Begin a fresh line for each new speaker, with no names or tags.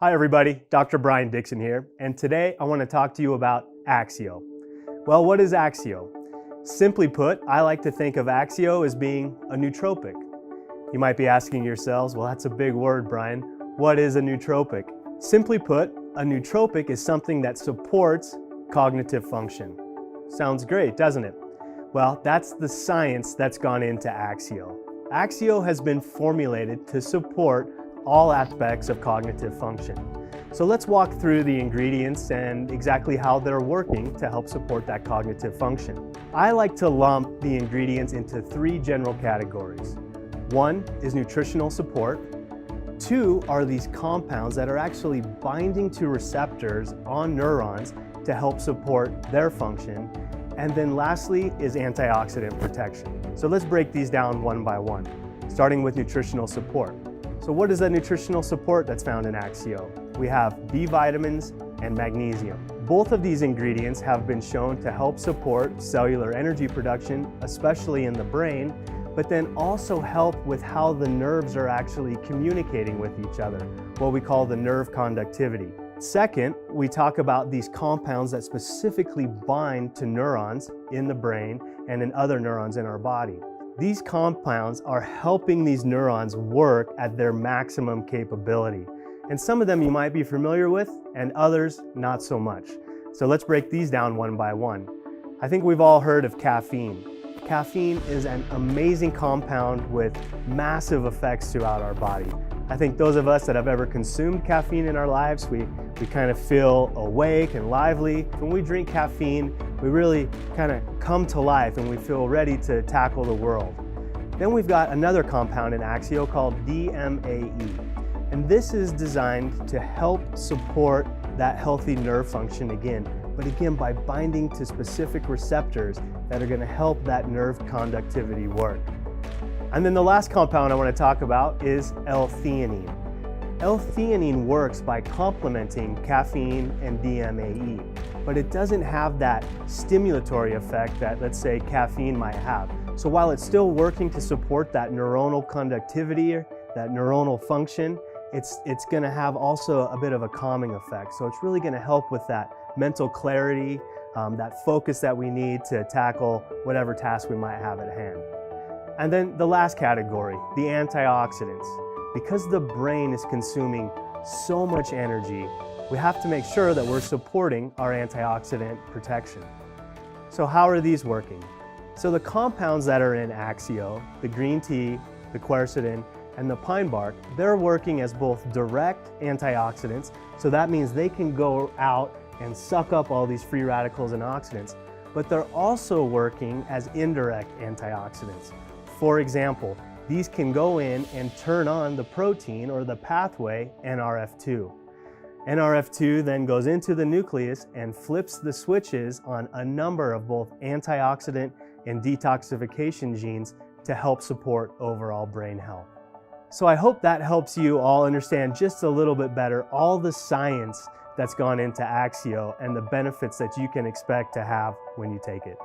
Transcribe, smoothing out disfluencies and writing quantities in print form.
Hi everybody, Dr. Brian Dixon here, and today I want to talk to you about Axio. Well, what is Axio? Simply put, I like to think of Axio as being a nootropic. You might be asking yourselves, well, that's a big word, Brian. What is a nootropic? Simply put, a nootropic is something that supports cognitive function. Sounds great, doesn't it? Well, that's the science that's gone into Axio. Axio has been formulated to support all aspects of cognitive function. So let's walk through the ingredients and exactly how they're working to help support that cognitive function. I like to lump the ingredients into three general categories. One is nutritional support. Two are these compounds that are actually binding to receptors on neurons to help support their function. And then lastly is antioxidant protection. So let's break these down one by one, starting with nutritional support. So what is the nutritional support that's found in Axio? We have B vitamins and magnesium. Both of these ingredients have been shown to help support cellular energy production, especially in the brain, but then also help with how the nerves are actually communicating with each other, what we call the nerve conductivity. Second, we talk about these compounds that specifically bind to neurons in the brain and in other neurons in our body. These compounds are helping these neurons work at their maximum capability. And some of them you might be familiar with, and others not so much. So let's break these down one by one. I think we've all heard of caffeine. Caffeine is an amazing compound with massive effects throughout our body. I think those of us that have ever consumed caffeine in our lives, we kind of feel awake and lively. When we drink caffeine, we really kind of come to life and we feel ready to tackle the world. Then we've got another compound in Axio called DMAE. And this is designed to help support that healthy nerve function again, but again by binding to specific receptors that are going to help that nerve conductivity work. And then the last compound I want to talk about is LTheanine. L-theanine works by complementing caffeine and DMAE, but it doesn't have that stimulatory effect that, let's say, caffeine might have. So while it's still working to support that neuronal conductivity, that neuronal function, it's going to have also a bit of a calming effect. So it's really going to help with that mental clarity, that focus that we need to tackle whatever task we might have at hand. And then the last category, the antioxidants. Because the brain is consuming so much energy, we have to make sure that we're supporting our antioxidant protection. So how are these working? So the compounds that are in Axio, the green tea, the quercetin, and the pine bark, they're working as both direct antioxidants, so that means they can go out and suck up all these free radicals and oxidants, but they're also working as indirect antioxidants. For example, these can go in and turn on the protein or the pathway NRF2. NRF2 then goes into the nucleus and flips the switches on a number of both antioxidant and detoxification genes to help support overall brain health. So I hope that helps you all understand just a little bit better all the science that's gone into Axio and the benefits that you can expect to have when you take it.